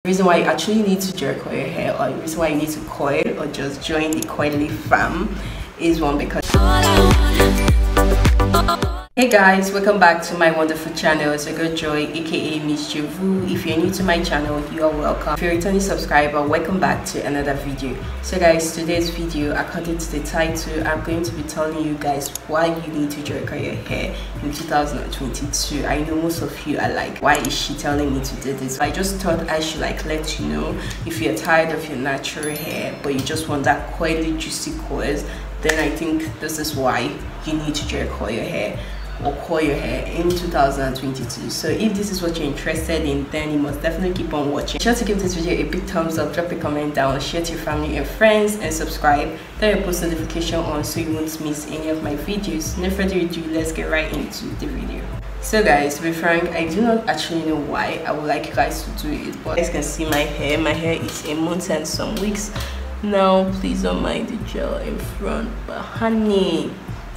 reason why you actually need to Jheri Curl your hair, or the reason why you need to coil or just join the coily fam is one, because hey guys, welcome back to my wonderful channel. It's your girl Joy, aka Miss JOVOU. If you're new to my channel, you are welcome. If you're a returning subscriber, welcome back to another video. So guys, today's video, according to the title, I'm going to be telling you guys why you need to Jheri Curl your hair in 2022. I know most of you are like, why is she telling me to do this? I just thought I should like let you know, if you're tired of your natural hair but you just want that coily juicy coils, then I think this is why you need to Jheri Curl your hair or coil your hair in 2022. So if this is what you're interested in, then you must definitely keep on watching. Be sure to give this video a big thumbs up, drop a comment down, share to your family and friends, and subscribe. Turn your post notification on so you won't miss any of my videos. No further ado, let's get right into the video. So guys, to be frank, I do not actually know why I would like you guys to do it, but you guys can see my hair. My hair is a month and some weeks now. Please don't mind the gel in front, but honey,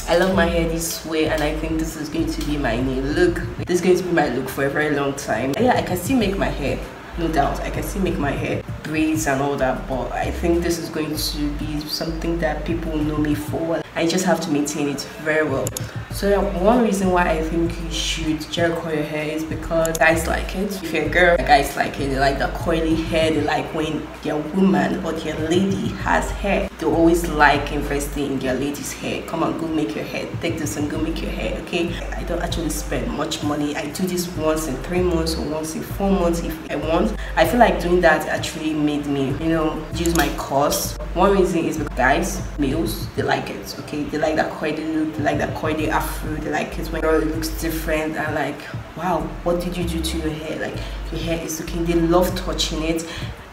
I love my hair this way, and I think this is going to be my new look. This is going to be my look for a very long time. Yeah, I can still make my hair, no doubt. I can still make my hair braids and all that, but I think this is going to be something that people know me for. I just have to maintain it very well. So one reason why I think you should Jheri Curl your hair is because guys like it. If you're a girl, guys like it. They like the coily hair. They like when their woman or their lady has hair. They always like investing in their lady's hair. Come on, go make your hair. Take this and go make your hair, okay? I don't actually spend much money. I do this once in 3 months or once in 4 months if I want. I feel like doing that actually made me, you know, use my cost. One reason is because guys, males, they like it, okay? They like that coily look, they like that coily afro, they like it when it looks different, and like, wow, what did you do to your hair? Like, your hair is looking, they love touching it.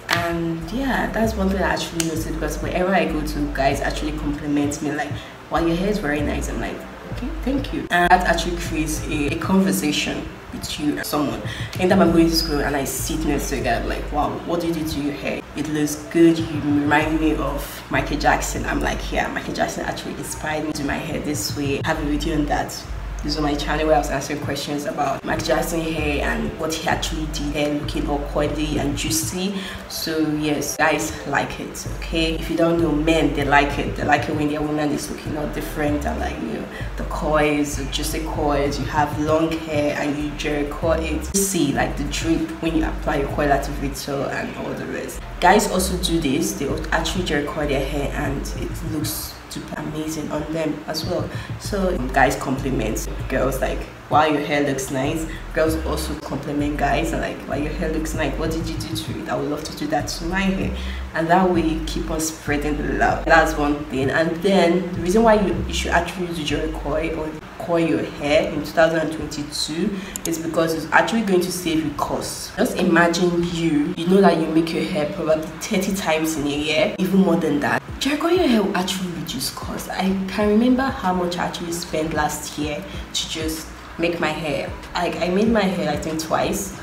And yeah, that's one thing I actually noticed, because wherever I go to, guys actually compliment me like, wow, your hair is very nice. I'm like, okay, thank you. And that actually creates a conversation with you and someone. Anytime I'm going to school and I sit next to a guy, I'm like, wow, what did you do to your hair? It looks good. You remind me of Michael Jackson. I'm like, yeah, Michael Jackson actually inspired me to do my hair this way. I have a video on that. This is on my channel where I was answering questions about Michael Jackson hair and what he actually did, hair looking all coily and juicy. So yes, guys like it, okay? If you don't know, men, they like it. They like it when their woman is looking all different, and like, you know, the coils, the juicy coils. You have long hair and you Jheri Curl it. You see like the drip when you apply your coil activator and all the rest. Guys also do this. They actually Jheri Curl their hair and it looks super amazing on them as well. So guys compliment girls like, wow, your hair looks nice. Girls also compliment guys and like, wow, your hair looks nice, what did you do to it? I would love to do that to my hair. And that way you keep on spreading the love. That's one thing. And then the reason why you should actually do Jheri Curl or coil your hair in 2022 is because it's actually going to save you costs. Just imagine you know that you make your hair probably 30 times in a year, even more than that. Jheri Curl your hair will actually reduce costs. I can remember how much I actually spent last year to just make my hair. I made my hair I think twice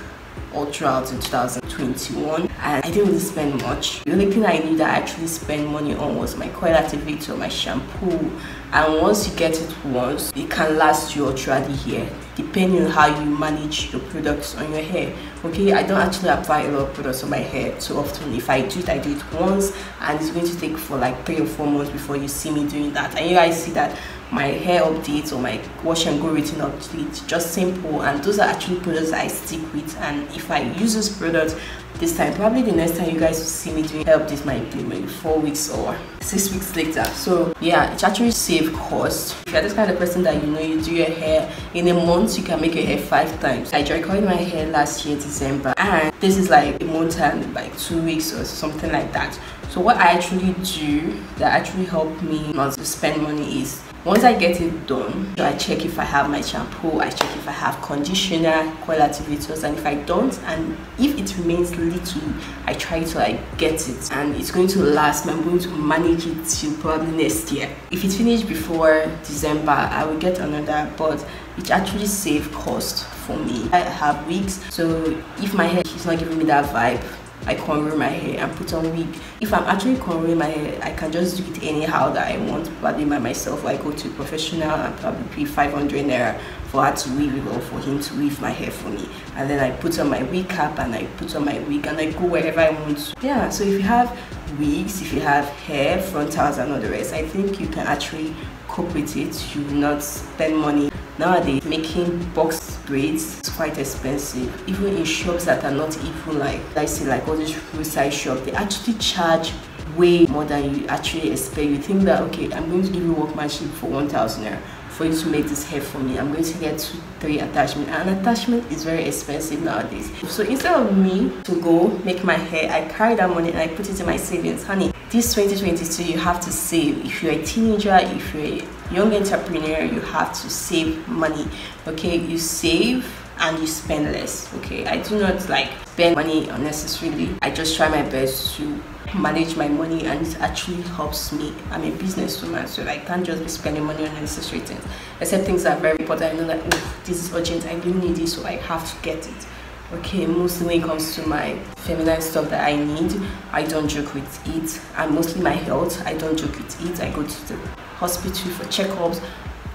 all throughout in 2021, and I didn't really spend much. The only thing I knew that I actually spent money on was my coil activator, my shampoo, and once you get it once, it can last you all throughout the year, depending on how you manage your products on your hair. Okay, I don't actually apply a lot of products on my hair too often. If I do it, I do it once, and it's going to take for like 3 or 4 months before you see me doing that. And you guys see that my hair updates or my wash and go routine updates, just simple, and those are actually products that I stick with. And if I use this product this time, probably the next time you guys will see me doing hair updates might be maybe 4 weeks or 6 weeks later. So yeah, it actually save cost. If you're this kind of person that you know you do your hair in a month, you can make your hair 5 times. I Jheri Curled my hair last year December, and this is like a month and like 2 weeks or something like that. So what I actually do that actually helped me not to spend money is, once I get it done, I check if I have my shampoo, I check if I have conditioner, coil activators, and if I don't, and if it remains little, I try to like get it, and it's going to last. I'm going to manage it till probably next year. If it's finished before December, I will get another, but it actually save cost for me. I have wigs, so if my hair is not giving me that vibe, I cornrow my hair and put on wig. If I'm actually cornrowing my hair, I can just do it anyhow that I want, probably by myself, or I go to a professional and probably pay 500 naira for her to weave it or for him to weave my hair for me. And then I put on my wig cap and I put on my wig and I go wherever I want to. Yeah, so if you have wigs, if you have hair, frontals and all the rest, I think you can actually cope with it. You will not spend money. Nowadays, making box braids is quite expensive. Even in shops that are not even like, I say like all these roadside shops, they actually charge way more than you actually expect. You think that, okay, I'm going to give you workmanship for 1,000 naira for you to make this hair for me. I'm going to get 2-3 attachments, and an attachment is very expensive nowadays. So instead of me to go make my hair, I carry that money and I put it in my savings. Honey, this 2022, you have to save. If you're a teenager, if you're a young entrepreneur, you have to save money. Okay, you save and you spend less. Okay, I do not like spend money unnecessarily. I just try my best to manage my money, and it actually helps me. I'm a businesswoman, so I can't just be spending money on unnecessary things, except things that are very important. I know that, oh, this is urgent, I really need this, so I have to get it. Okay, mostly when it comes to my feminine stuff that I need, I don't joke with it. And mostly my health, I don't joke with it. I go to the hospital for checkups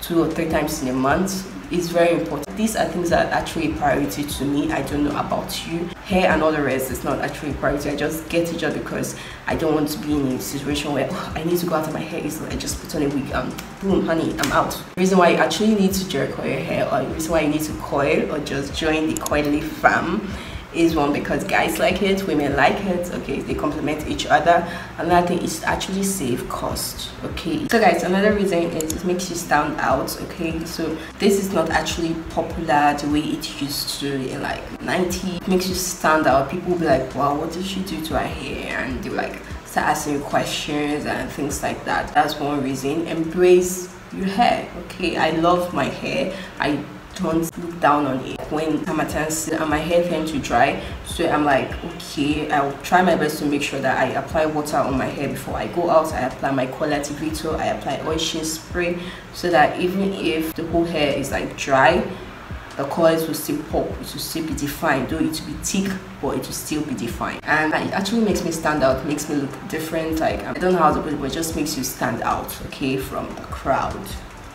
2 or 3 times in a month. It's very important. These are things that are actually a priority to me. I don't know about you. Hair and all the rest is not actually a priority. I just get it just because I don't want to be in a situation where, oh, I need to go out of my hair. So I just put on a wig and boom, honey, I'm out. The reason why you actually need to Jheri Curl your hair, or the reason why you need to coil or just join the coily fam, is one, because guys like it, women like it. Okay, they complement each other. Another thing is actually save cost. Okay, so guys, another reason is it makes you stand out. Okay, so this is not actually popular the way it used to in like 90s. It makes you stand out. People will be like, wow, what did she do to her hair? And they like start asking you questions and things like that. That's one reason. Embrace your hair. Okay, I love my hair. I don't look down on it. When summertime and my hair tends to dry, so I'm like, okay, I'll try my best to make sure that I apply water on my hair before I go out. I apply my color activator, I apply oil sheen spray, so that even if the whole hair is like dry, the colors will still pop, it will still be defined, though it will be thick, but it will still be defined. And it actually makes me stand out, makes me look different. Like, I don't know how to put it, but it just makes you stand out, okay, from the crowd.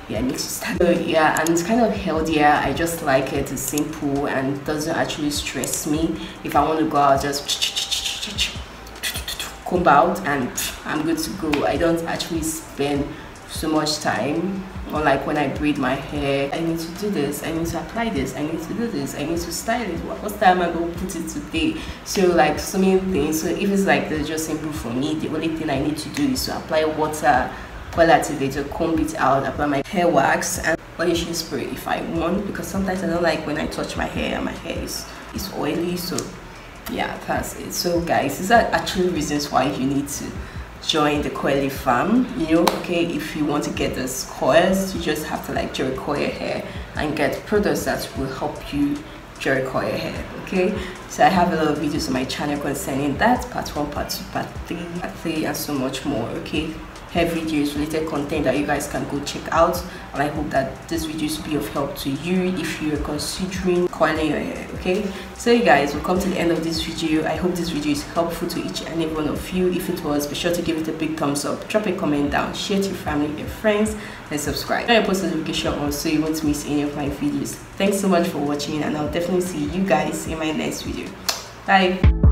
Yeah, it makes you stand out. Yeah, and it's kind of healthier. I just like it. It's simple and doesn't actually stress me. If I want to go out, just comb out and I'm good to go. I don't actually spend so much time. Unlike when I braid my hair, I need to do this, I need to apply this, I need to do this, I need to style it. What style am I going to put it today? So like so many things. So if it's like this, just simple for me, the only thing I need to do is to apply water, color activator, comb it out, apply my hair wax and oil sheen spray if I want, because sometimes I don't like when I touch my hair and my hair is oily. So yeah, that's it. So guys, these are actually reasons why you need to join the coily fam. You know, okay, if you want to get those coils, you just have to like Jheri Curl your hair and get products that will help you Jheri Curl your hair. Okay, so I have a lot of videos on my channel concerning that, part 1, part 2, part 3 and so much more. Okay, hair videos, related content that you guys can go check out, and I hope that this video will be of help to you if you're considering coiling your hair. Okay, so you guys, we'll come to the end of this video. I hope this video is helpful to each and every one of you. If it was, be sure to give it a big thumbs up, drop a comment down, share to your family and friends, and subscribe. Turn your post notification on so you won't miss any of my videos. Thanks so much for watching, and I'll definitely see you guys in my next video. Bye.